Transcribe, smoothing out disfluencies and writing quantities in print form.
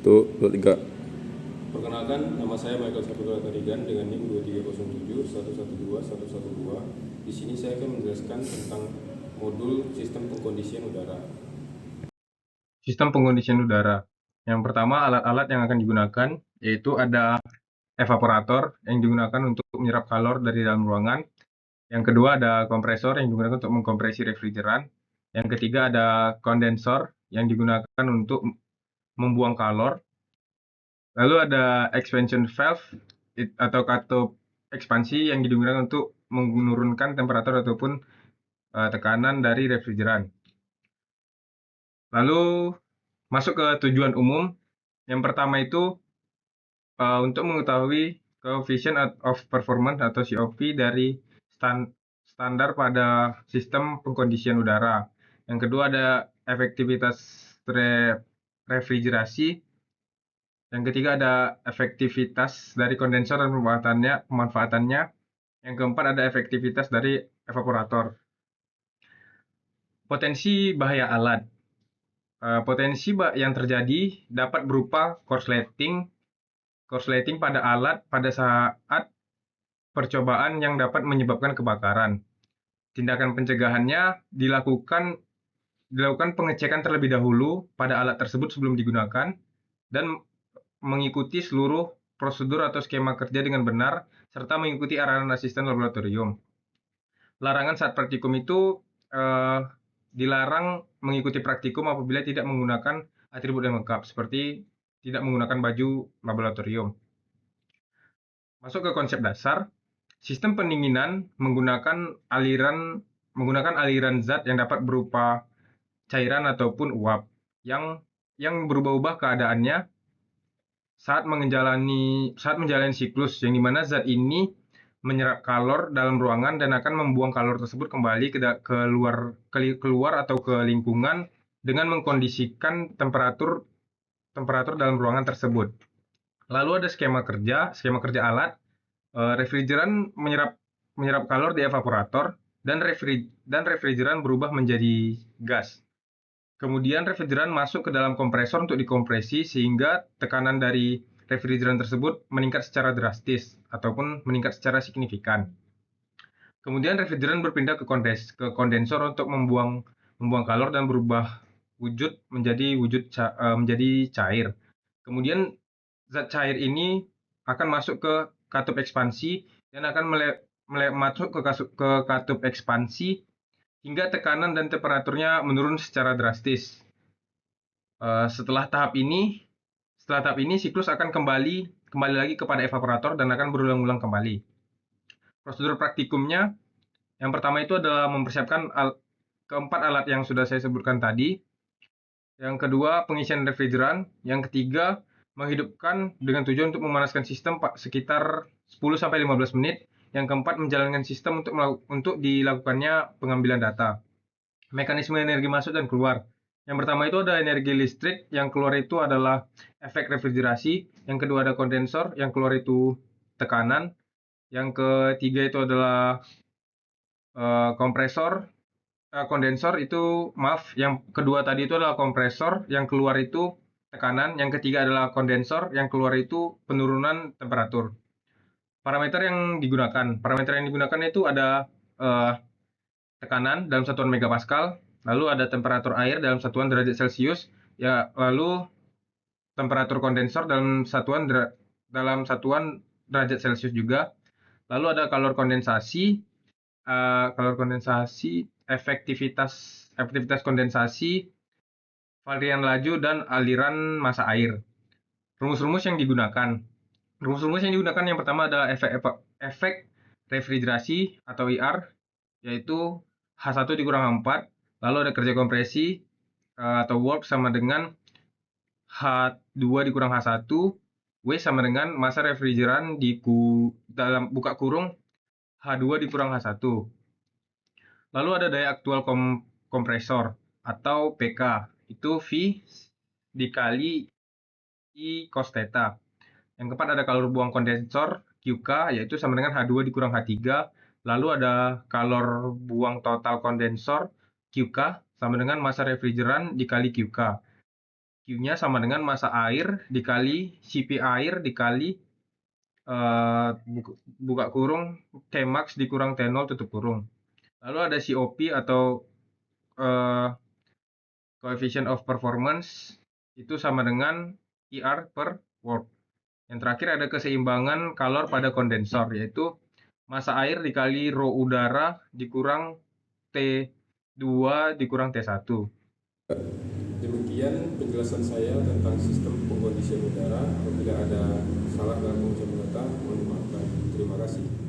Tuh, 23. Perkenalkan, nama saya Michael Saputra Tarigan dengan NIM 2307112112. Di sini saya akan menjelaskan tentang modul sistem pengkondisian udara. Sistem pengkondisian udara. Yang pertama, alat-alat yang akan digunakan yaitu ada evaporator yang digunakan untuk menyerap kalor dari dalam ruangan. Yang kedua ada kompresor yang digunakan untuk mengkompresi refrigeran. Yang ketiga ada kondensor yang digunakan untuk membuang kalor. Lalu ada expansion valve atau katup ekspansi yang digunakan untuk menurunkan temperatur ataupun tekanan dari refrigeran. Lalu masuk ke tujuan umum. Yang pertama itu untuk mengetahui coefficient of performance atau COP dari standar pada sistem pengkondisian udara. Yang kedua ada efektivitas refrigerasi. Yang ketiga ada efektivitas dari kondensor dan pemanfaatannya. Yang keempat ada efektivitas dari evaporator. Potensi bahaya alat. Potensi yang terjadi dapat berupa korsleting pada alat pada saat percobaan yang dapat menyebabkan kebakaran. Tindakan pencegahannya dilakukan pengecekan terlebih dahulu pada alat tersebut sebelum digunakan dan mengikuti seluruh prosedur atau skema kerja dengan benar serta mengikuti arahan asisten laboratorium. Larangan saat praktikum itu dilarang mengikuti praktikum apabila tidak menggunakan atribut yang lengkap seperti tidak menggunakan baju laboratorium. Masuk ke konsep dasar. Sistem pendinginan menggunakan aliran zat yang dapat berupa cairan ataupun uap yang berubah-ubah keadaannya saat menjalani siklus, yang dimana zat ini menyerap kalor dalam ruangan dan akan membuang kalor tersebut kembali keluar atau ke lingkungan dengan mengkondisikan temperatur dalam ruangan tersebut. Lalu ada skema kerja alat. Refrigeran menyerap kalor di evaporator dan refrigeran berubah menjadi gas. Kemudian refrigeran masuk ke dalam kompresor untuk dikompresi sehingga tekanan dari refrigeran tersebut meningkat secara drastis ataupun meningkat secara signifikan. Kemudian refrigeran berpindah ke kondensor untuk membuang kalor dan berubah wujud menjadi cair. Kemudian zat cair ini akan masuk ke katup ekspansi dan akan masuk ke katup ekspansi hingga tekanan dan temperaturnya menurun secara drastis. Setelah tahap ini siklus akan kembali lagi kepada evaporator dan akan berulang-ulang kembali. Prosedur praktikumnya, yang pertama itu adalah mempersiapkan keempat alat yang sudah saya sebutkan tadi. Yang kedua, pengisian refrigeran. Yang ketiga, menghidupkan dengan tujuan untuk memanaskan sistem sekitar 10-15 menit. Yang keempat, menjalankan sistem untuk dilakukannya pengambilan data. Mekanisme energi masuk dan keluar. Yang pertama itu ada energi listrik, yang keluar itu adalah efek refrigerasi. Yang kedua ada kondensor, yang keluar itu tekanan. Yang ketiga itu adalah yang kedua tadi itu adalah kompresor, yang keluar itu tekanan, yang ketiga adalah kondensor, yang keluar itu penurunan temperatur. Parameter yang digunakan itu ada tekanan dalam satuan megapascal, lalu ada temperatur air dalam satuan derajat Celcius, ya, lalu temperatur kondensor dalam satuan derajat Celcius juga. Lalu ada kalor kondensasi, efektivitas kondensasi, varian laju dan aliran massa air. Rumus-rumus yang digunakan yang pertama adalah efek refrigerasi atau IR, yaitu H1 dikurang H4, lalu ada kerja kompresi atau work sama dengan H2 dikurang H1, W sama dengan massa refrigeran dalam buka kurung H2 dikurang H1. Lalu ada daya aktual kompresor atau PK, itu V dikali I cos theta. Yang keempat ada kalor buang kondensor QK, yaitu sama dengan H2 dikurang H3. Lalu ada kalor buang total kondensor QK sama dengan massa refrigeran dikali QK. Q-nya sama dengan massa air dikali Cp air dikali buka kurung Tmax dikurang T0 tutup kurung. Lalu ada COP atau coefficient of performance itu sama dengan IR per watt. Yang terakhir ada keseimbangan kalor pada kondensor, yaitu massa air dikali rho udara dikurang T2 dikurang T1. Demikian penjelasan saya tentang sistem pengkondisian udara. Apabila ada salah dalam pengucapan kata, mohon dimaafkan. Terima kasih.